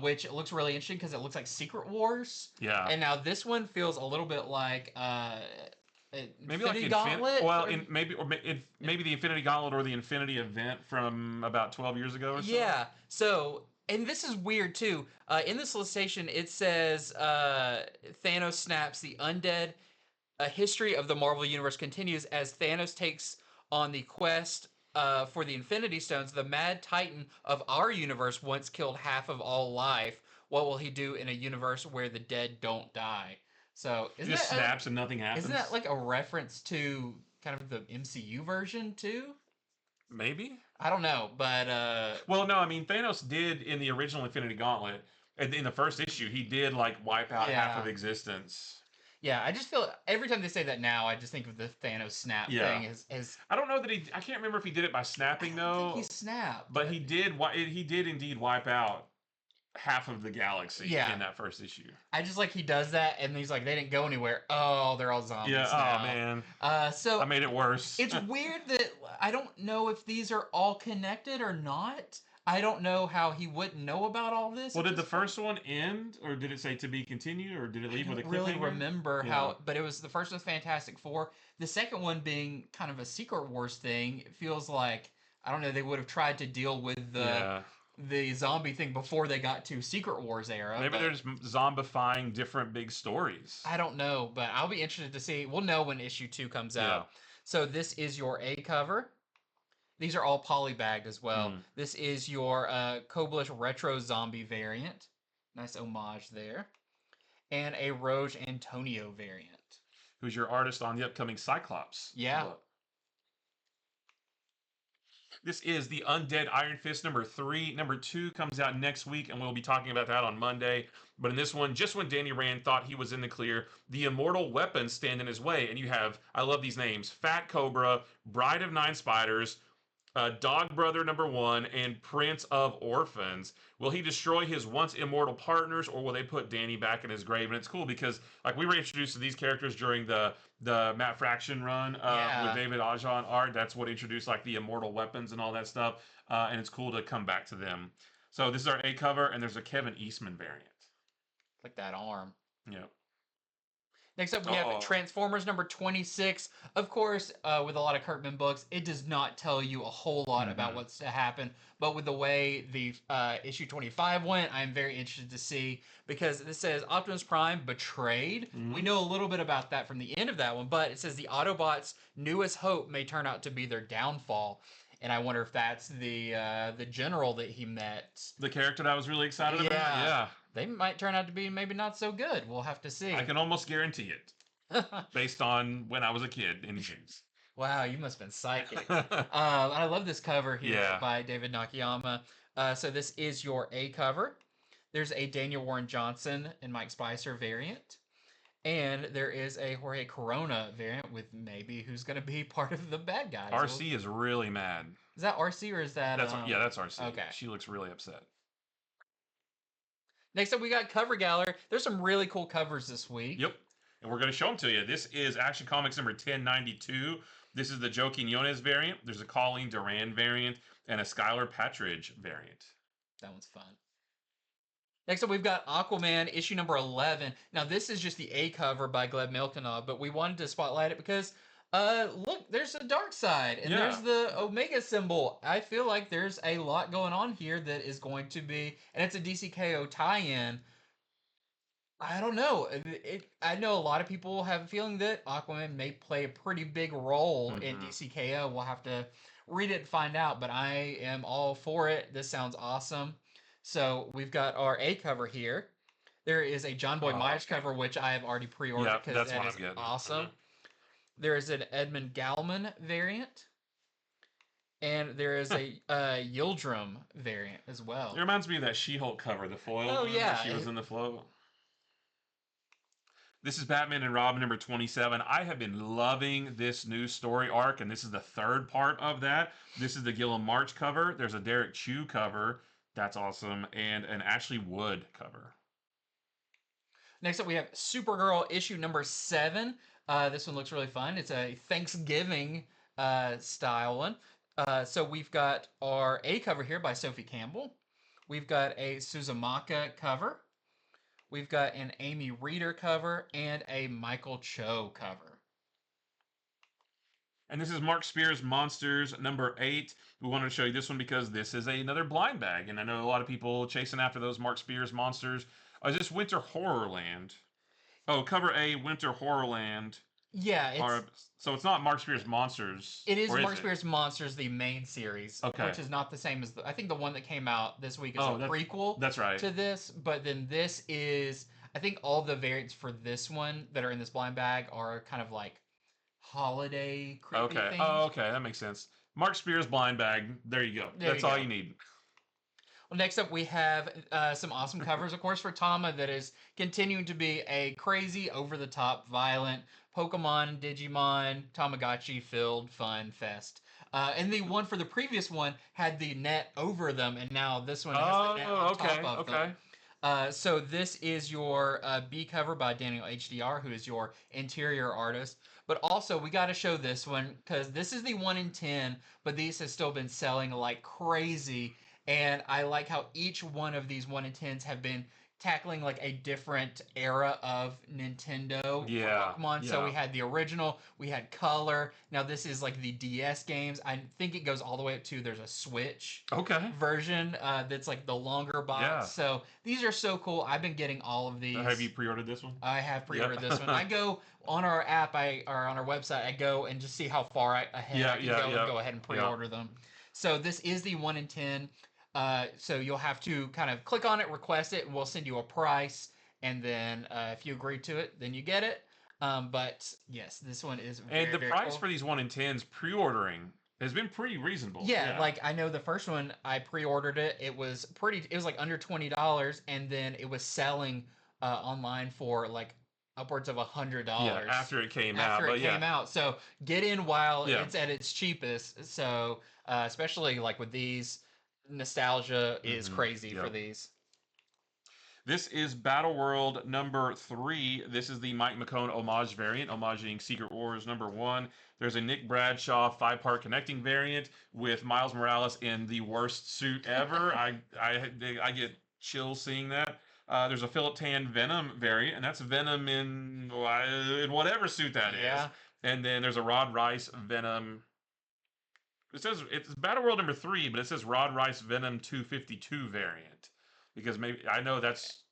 Speaker 1: which looks really interesting because it looks like Secret Wars.
Speaker 2: Yeah.
Speaker 1: And now this one feels a little bit like
Speaker 2: maybe like
Speaker 1: Gauntlet.
Speaker 2: Maybe the Infinity Gauntlet or the Infinity Event from about 12 years ago or so.
Speaker 1: Yeah. So. And this is weird too. In this solicitation, it says Thanos snaps the undead. A history of the Marvel Universe continues as Thanos takes on the quest for the Infinity Stones. The Mad Titan of our universe once killed half of all life. What will he do in a universe where the dead don't die? So
Speaker 2: it just snaps and nothing happens.
Speaker 1: Isn't that like a reference to kind of the MCU version too?
Speaker 2: Maybe.
Speaker 1: I don't know, but
Speaker 2: well, no, I mean Thanos did in the original Infinity Gauntlet, in the first issue, he did like wipe out half of existence.
Speaker 1: Yeah, I just feel every time they say that now, I just think of the Thanos snap thing.
Speaker 2: I don't know that I can't remember if he did it by snapping though.
Speaker 1: He snapped,
Speaker 2: but he did. He did indeed wipe out half of the galaxy in that first issue.
Speaker 1: I just like he does that, and he's like, they didn't go anywhere. Oh, they're all zombies.
Speaker 2: Yeah.
Speaker 1: Now.
Speaker 2: Oh man.
Speaker 1: So
Speaker 2: I made it worse.
Speaker 1: It's weird that I don't know if these are all connected or not. I don't know how he wouldn't know about all this.
Speaker 2: Well, did the first one end, or did it say to be continued, or did it leave with a cliffhanger?
Speaker 1: I don't really remember how, but it was the first one was Fantastic Four. The second one being kind of a Secret Wars thing. It feels like, I don't know, they would have tried to deal with the zombie thing before they got to Secret Wars era.
Speaker 2: Maybe they're just zombifying different big stories.
Speaker 1: I don't know, but I'll be interested to see. We'll know when issue 2 comes out. So this is your A cover. These are all polybagged as well. This is your Koblish Retro Zombie variant. Nice homage there. And a Roge Antonio variant.
Speaker 2: Who's your artist on the upcoming Cyclops?
Speaker 1: Yeah.
Speaker 2: Look. This is the Undead Iron Fist number 3. Number 2 comes out next week, and we'll be talking about that on Monday. But in this one, just when Danny Rand thought he was in the clear, the immortal weapons stand in his way. And you have, I love these names, Fat Cobra, Bride of Nine Spiders, Dog Brother number 1, and Prince of Orphans. Will he destroy his once immortal partners, or will they put Danny back in his grave? And it's cool because like we were introduced to these characters during the Matt Fraction run with David Aja art. That's what introduced like the immortal weapons and all that stuff. And it's cool to come back to them. So this is our A cover, and there's a Kevin Eastman variant.
Speaker 1: Like that arm.
Speaker 2: Yeah.
Speaker 1: Next up, we have Transformers number 26. Of course, with a lot of Kirkman books, it does not tell you a whole lot about what's to happen. But with the way the issue 25 went, I'm very interested to see, because this says Optimus Prime betrayed. We know a little bit about that from the end of that one, but it says the Autobots' newest hope may turn out to be their downfall. And I wonder if that's the general that he met.
Speaker 2: The character that I was really excited about? Yeah.
Speaker 1: They might turn out to be maybe not so good. We'll have to see.
Speaker 2: I can almost guarantee it. Based on when I was a kid in games.
Speaker 1: Wow, you must have been psychic. I love this cover here by David Nakayama. So this is your A cover. There's a Daniel Warren Johnson and Mike Spicer variant. And there is a Jorge Corona variant with maybe who's going to be part of the bad guys.
Speaker 2: RC is really mad.
Speaker 1: Is that RC or is that...
Speaker 2: That's RC.
Speaker 1: Okay.
Speaker 2: She looks really upset.
Speaker 1: Next up, we got Cover Gallery. There's some really cool covers this week.
Speaker 2: Yep. And we're going to show them to you. This is Action Comics number 1092. This is the Joe Quinones variant. There's a Colleen Duran variant and a Skylar Patridge variant.
Speaker 1: That one's fun. Next up, we've got Aquaman, issue number 11. Now, this is just the A cover by Gleb Milkanov, but we wanted to spotlight it because, look, there's a dark side, and there's the Omega symbol. I feel like there's a lot going on here that is going to be, and it's a DCKO tie-in. I don't know. I know a lot of people have a feeling that Aquaman may play a pretty big role in DCKO. We'll have to read it and find out, but I am all for it. This sounds awesome. So we've got our A cover here. There is a John Boy Myers cover, which I have already pre-ordered
Speaker 2: Yeah,
Speaker 1: because
Speaker 2: that's
Speaker 1: that
Speaker 2: what
Speaker 1: is
Speaker 2: I'm getting.
Speaker 1: awesome. There is an Edmund Gallman variant, and there is a Yildrim variant as well.
Speaker 2: It reminds me of that She-Hulk cover, the foil one,
Speaker 1: yeah.
Speaker 2: where she was in the float. This is Batman and Robin number 27. I have been loving this new story arc, and this is the third part of that. This is the Gilliam March cover. There's a Derek Chu cover. That's awesome. And an Ashley Wood cover.
Speaker 1: Next up, we have Supergirl issue number 7. This one looks really fun. It's a Thanksgiving style one. So we've got our A cover here by Sophie Campbell. We've got a Suzumaka cover. We've got an Amy Reeder cover and a Michael Cho cover.
Speaker 2: And this is Mark Spears Monsters number 8. We wanted to show you this one because this is another blind bag. And I know a lot of people chasing after those Mark Spears Monsters. Is this Winter Horrorland? Oh, cover A, Winter Horrorland.
Speaker 1: Yeah,
Speaker 2: so it's not Mark Spears Monsters.
Speaker 1: It is Mark Spears Monsters, the main series, which is not the same as I think the one that came out this week is a prequel.
Speaker 2: That's right.
Speaker 1: To this, but then this is I think all the variants for this one that are in this blind bag are kind of like holiday creepy things.
Speaker 2: Oh, okay, that makes sense. Mark Spears blind bag. There you go. That's all you need.
Speaker 1: Well, next up we have some awesome covers, of course, for Tama that is continuing to be a crazy, over-the-top, violent Pokemon, Digimon, Tamagotchi-filled fun fest. And the one for the previous one had the net over them, and now this one has the net on top of them. So this is your B cover by Daniel HDR, who is your interior artist. But also, we got to show this one, because this is the 1 in 10, but these have still been selling like crazy. And I like how each one of these 1 in 10s have been tackling like a different era of Nintendo Pokemon. So we had the original, we had Color. Now this is like the DS games. I think it goes all the way up to there's a Switch version that's like the longer box. Yeah. So these are so cool. I've been getting all of these.
Speaker 2: Have you pre-ordered this one?
Speaker 1: I have pre-ordered this one. I go on our app, or on our website, I go and just see how far ahead I can go and go ahead and pre-order them. So this is the 1 in 10. So you'll have to kind of click on it, request it, and we'll send you a price. And then if you agree to it, then you get it. But yes, this one is very,
Speaker 2: and the price for these 1 in 10s pre-ordering has been pretty reasonable.
Speaker 1: Yeah, like I know the first one I pre-ordered it. It was like under $20, and then it was selling online for like upwards of $100.
Speaker 2: Yeah, after it came out.
Speaker 1: After it came out, so get in while it's at its cheapest. So especially like with these. Nostalgia is crazy for these.
Speaker 2: This is Battle World number 3. This is the Mike McCone homage variant, homaging Secret Wars number 1. There's a Nick Bradshaw 5-part connecting variant with Miles Morales in the worst suit ever. I get chills seeing that. There's a Philip Tan Venom variant, and that's Venom in whatever suit that is. And then there's a Rod Rice Venom. It says it's Battle World number 3, but it says Rod Rice Venom 252 variant. Because maybe I know that's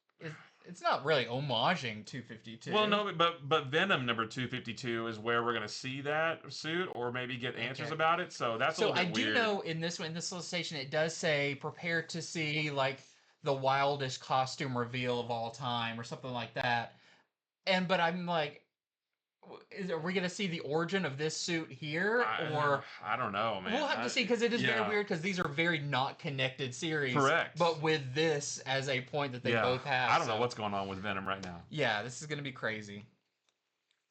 Speaker 1: it's not really homaging 252.
Speaker 2: Well, no, but Venom number 252 is where we're gonna see that suit, or maybe get answers about it. So that's a little bit weird.
Speaker 1: I do know in this solicitation it does say prepare to see like the wildest costume reveal of all time or something like that. But I'm like, are we going to see the origin of this suit here, or
Speaker 2: I don't know, man.
Speaker 1: We'll have to see, because it is very weird, because these are very not connected series.
Speaker 2: Correct.
Speaker 1: But with this as a point that they both have.
Speaker 2: I don't know what's going on with Venom right now.
Speaker 1: Yeah, this is going to be crazy.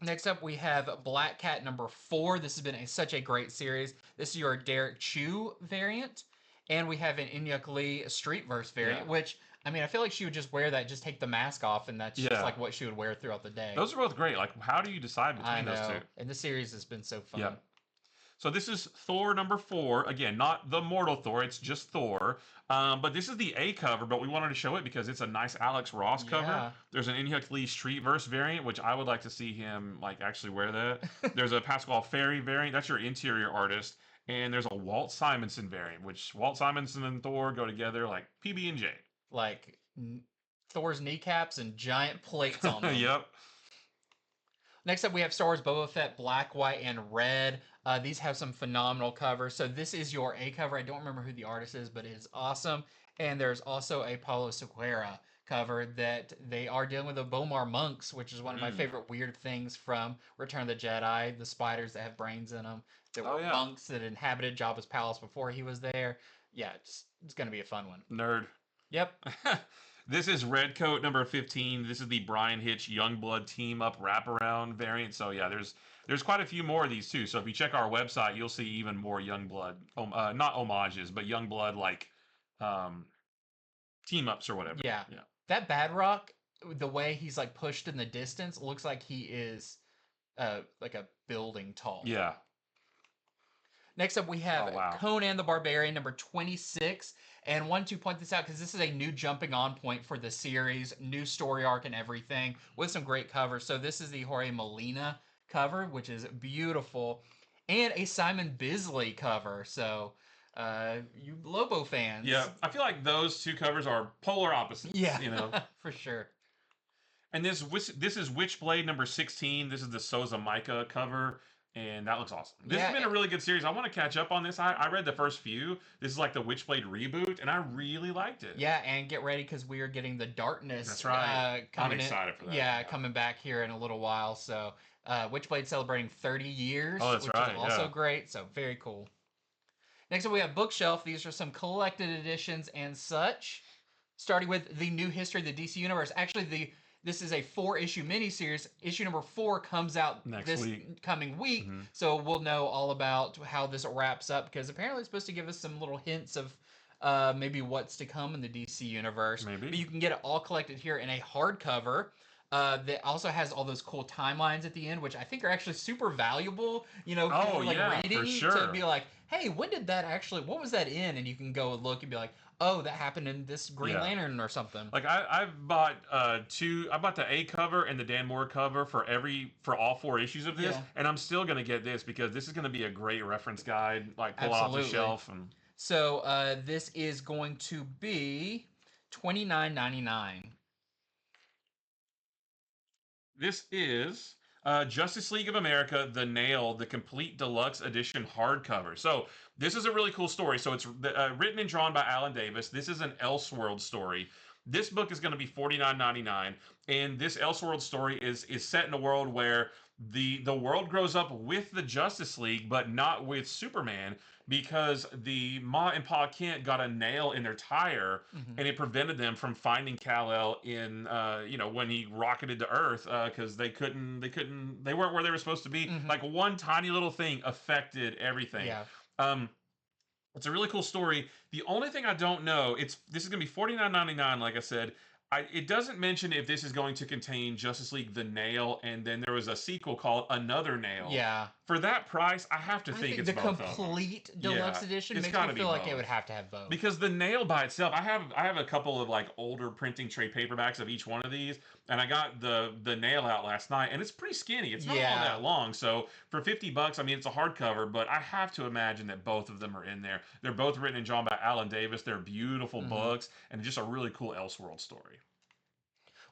Speaker 1: Next up, we have Black Cat number 4. This has been such a great series. This is your Derek Chu variant. And we have an Inyuk Lee Streetverse variant, which, I mean, I feel like she would just wear that, just take the mask off, and that's just like what she would wear throughout the day.
Speaker 2: Those are both great. Like, how do you decide between those two?
Speaker 1: And the series has been so fun.
Speaker 2: Yeah. So this is Thor number 4. Again, not the mortal Thor, it's just Thor. But this is the A cover, but we wanted to show it because it's a nice Alex Ross cover. There's an Inyuk Lee Streetverse variant, which I would like to see him like actually wear that. There's a Pasquale Ferry variant. That's your interior artist. And there's a Walt Simonson variant, which Walt Simonson and Thor go together like PB&J.
Speaker 1: Like Thor's kneecaps and giant plates on them.
Speaker 2: Yep.
Speaker 1: Next up, we have Star Wars Boba Fett Black, White, and Red. These have some phenomenal covers. So this is your A cover. I don't remember who the artist is, but it is awesome. And there's also a Paulo Sequeira cover that they are dealing with the Bomar monks, which is one of my favorite weird things from Return of the Jedi. The spiders that have brains in them. There were monks that inhabited Jabba's palace before he was there. Yeah, it's going to be a fun one.
Speaker 2: Nerd.
Speaker 1: Yep.
Speaker 2: This is Redcoat number 15. This is the Brian Hitch Youngblood team up wraparound variant. So yeah, there's quite a few more of these too. So if you check our website, you'll see even more Youngblood, not homages, but Youngblood like team ups or whatever.
Speaker 1: Yeah. That Badrock, the way he's like pushed in the distance, looks like he is like a building tall.
Speaker 2: Yeah.
Speaker 1: Next up, we have Conan the Barbarian, number 26. And want to point this out because this is a new jumping on point for the series, new story arc and everything, with some great covers. So this is the Jorge Molina cover, which is beautiful, and a Simon Bisley cover. So you Lobo fans.
Speaker 2: Yeah, I feel like those two covers are polar opposites.
Speaker 1: Yeah,
Speaker 2: you know,
Speaker 1: for sure.
Speaker 2: And this is Witchblade number 16. This is the Souza Micah cover. And that looks awesome. This has been a really good series. I want to catch up on this. I read the first few. This is like the Witchblade reboot, and I really liked it.
Speaker 1: Yeah, and get ready because we are getting the Darkness.
Speaker 2: That's right. I'm excited for that.
Speaker 1: Yeah, coming back here in a little while. So Witchblade celebrating 30 years,
Speaker 2: which is
Speaker 1: also great. So very cool. Next up, we have Bookshelf. These are some collected editions and such. Starting with the new history of the DC Universe. Actually, this is a 4-issue miniseries. Issue number 4 comes out coming week, so we'll know all about how this wraps up, because apparently it's supposed to give us some little hints of maybe what's to come in the DC universe.
Speaker 2: Maybe.
Speaker 1: But you can get it all collected here in a hardcover. That also has all those cool timelines at the end, which I think are actually super valuable, reading
Speaker 2: for sure.
Speaker 1: to be like, hey, when did that actually, what was that in? And you can go look and be like, oh, that happened in this Green Lantern or something.
Speaker 2: Like I've bought I bought the A cover and the Dan Moore cover for all 4 issues of this, and I'm still gonna get this because this is gonna be a great reference guide, like pull off the shelf. And
Speaker 1: so this is going to be $29.99.
Speaker 2: This is Justice League of America, The Nail, the complete deluxe edition hardcover. So this is a really cool story. So it's written and drawn by Alan Davis. This is an Elseworld story. This book is going to be $49.99, and this Elseworld story is set in a world where the world grows up with the Justice League, but not with Superman, because the Ma and Pa Kent got a nail in their tire, and it prevented them from finding Kal-El in when he rocketed to Earth, because they weren't where they were supposed to be. Like one tiny little thing affected everything. It's a really cool story. The only thing I don't know, this is going to be $49.99, like I said. It doesn't mention if this is going to contain Justice League The Nail, and then there was a sequel called Another Nail.
Speaker 1: Yeah.
Speaker 2: For that price, I have to think it's
Speaker 1: the
Speaker 2: both
Speaker 1: complete deluxe edition makes me feel like it would have to have both.
Speaker 2: Because The Nail by itself, I have a couple of like older printing trade paperbacks of each one of these, and I got the Nail out last night, and it's pretty skinny. It's not all that long. So for $50, I mean, it's a hardcover, but I have to imagine that both of them are in there. They're both written and drawn by Alan Davis. They're beautiful books, and just a really cool Elseworld story.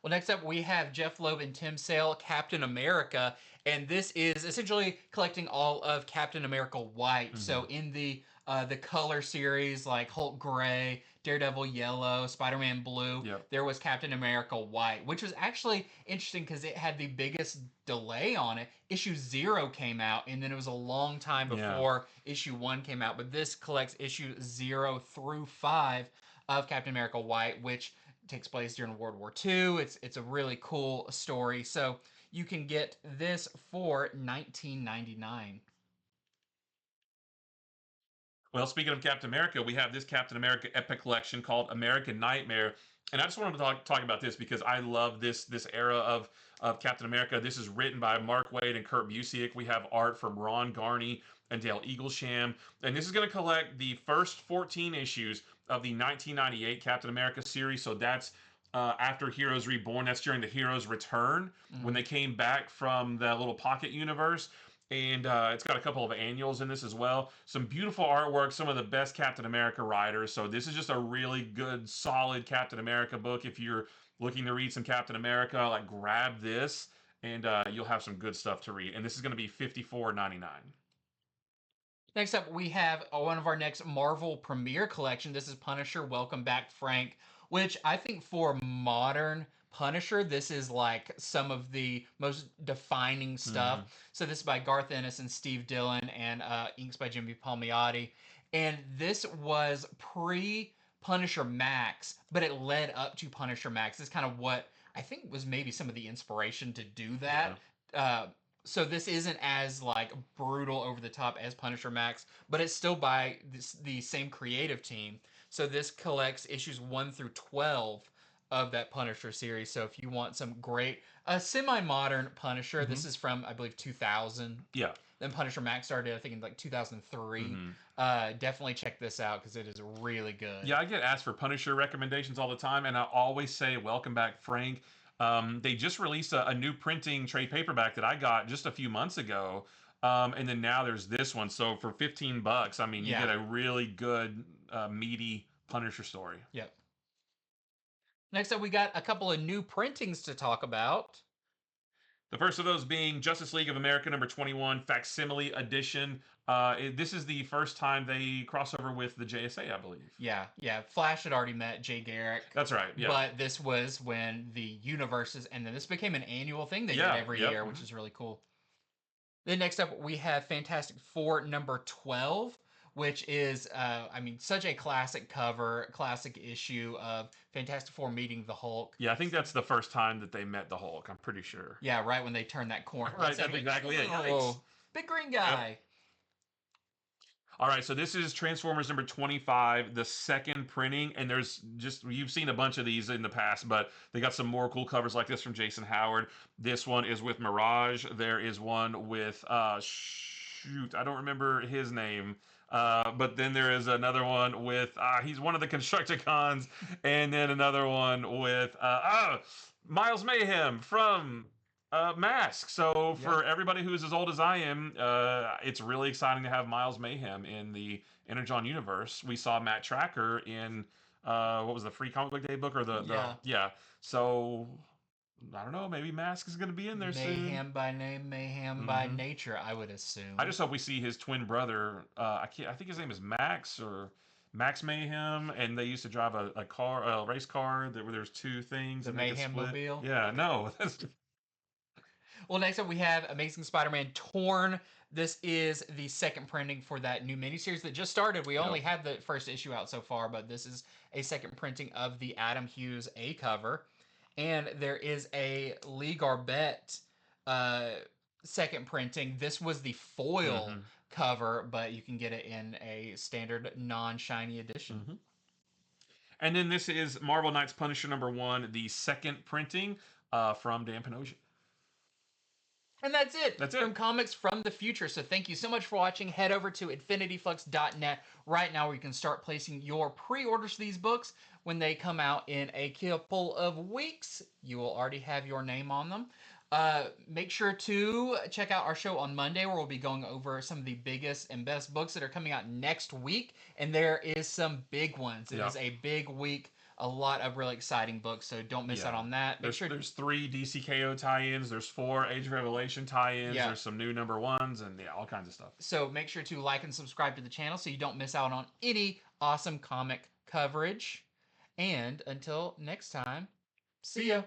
Speaker 1: Well, next up, we have Jeph Loeb and Tim Sale, Captain America, and this is essentially collecting all of Captain America White. So in the color series, like Hulk Gray, Daredevil Yellow, Spider-Man Blue, there was Captain America White, which was actually interesting because it had the biggest delay on it. Issue 0 came out, and then it was a long time before issue 1 came out, but this collects issue 0 through 5 of Captain America White, which takes place during World War II. It's a really cool story. So you can get this for $19.99.
Speaker 2: Well, speaking of Captain America, we have this Captain America Epic Collection called American Nightmare. And I just wanted to talk about this because I love this era of Captain America. This is written by Mark Waid and Kurt Busiek. We have art from Ron Garney and Dale Eaglesham. And this is going to collect the first 14 issues of the 1998 Captain America series. So that's after Heroes Reborn. That's during the Heroes Return, when they came back from the little pocket universe. And it's got a couple of annuals in this as well. Some beautiful artwork, some of the best Captain America writers. So this is just a really good, solid Captain America book. If you're looking to read some Captain America, like grab this. and you'll have some good stuff to read. And this is going to be $54.99.
Speaker 1: Next up, we have one of our next Marvel Premiere Collection. This is Punisher, Welcome Back, Frank, which I think for modern Punisher, this is like some of the most defining stuff. So this is by Garth Ennis and Steve Dillon, and inks by Jimmy Palmiotti. And this was pre-Punisher Max, but it led up to Punisher Max. This is kind of what I think was maybe some of the inspiration to do that. Yeah. So this isn't as like brutal over the top as Punisher Max, but it's still by the same creative team. So this collects issues 1 through 12 of that Punisher series. So if you want some great semi-modern Punisher, this is from I believe 2000.
Speaker 2: Yeah.
Speaker 1: Then Punisher Max started I think in like 2003. Definitely check this out because it is really good.
Speaker 2: Yeah, I get asked for Punisher recommendations all the time, and I always say welcome back, Frank. They just released a new printing trade paperback that I got just a few months ago. And then now there's this one. So for $15, I mean, you get a really good, meaty Punisher story.
Speaker 1: Yep. Next up, we got a couple of new printings to talk about.
Speaker 2: The first of those being Justice League of America number 21, Facsimile Edition. This is the first time they cross over with the JSA, I believe.
Speaker 1: Yeah. Flash had already met Jay Garrick.
Speaker 2: That's right, yeah.
Speaker 1: But this was when the universes, and then this became an annual thing they did every year, which is really cool. Then next up, we have Fantastic Four number 12, which is, such a classic cover, classic issue of Fantastic Four meeting the Hulk.
Speaker 2: Yeah, I think that's the first time that they met the Hulk, I'm pretty sure.
Speaker 1: Yeah, right when they turned that corner.
Speaker 2: Right, that's exactly it.
Speaker 1: Big green guy.
Speaker 2: Yep. All right, so this is Transformers number 25, the second printing, and there's just, you've seen a bunch of these in the past, but they got some more cool covers like this from Jason Howard. This one is with Mirage. There is one with, I don't remember his name. But then there is another one with, he's one of the Constructicons, and then another one with, Miles Mayhem from Mask. So for everybody who's as old as I am, it's really exciting to have Miles Mayhem in the Energon universe. We saw Matt Tracker in, what was the Free Comic Book Day book, or so I don't know, maybe Mask is going to be in there soon.
Speaker 1: Mayhem by name, mayhem by nature, I would assume.
Speaker 2: I just hope we see his twin brother. I think his name is Max, or Max Mayhem, and they used to drive a race car where there's two things.
Speaker 1: The Mayhem Mobile?
Speaker 2: Yeah, no.
Speaker 1: Well, next up we have Amazing Spider-Man Torn. This is the second printing for that new miniseries that just started. We only had the first issue out so far, but this is a second printing of the Adam Hughes A cover. And there is a Lee Garbett second printing. This was the foil cover, but you can get it in a standard non-shiny edition.
Speaker 2: And then this is Marvel Knights Punisher number 1, the second printing from Dan Panosian.
Speaker 1: And that's it. From Comics from the Future. So thank you so much for watching. Head over to infinityflux.net right now where you can start placing your pre-orders for these books. When they come out in a couple of weeks, you will already have your name on them. Make sure to check out our show on Monday where we'll be going over some of the biggest and best books that are coming out next week. And there is some big ones. It is a big week. A lot of really exciting books, so don't miss out on that.
Speaker 2: There's 3 DCKO tie-ins, there's 4 Age of Revelation tie-ins, there's some new number 1s, and all kinds of stuff.
Speaker 1: So make sure to like and subscribe to the channel so you don't miss out on any awesome comic coverage. And until next time, see ya!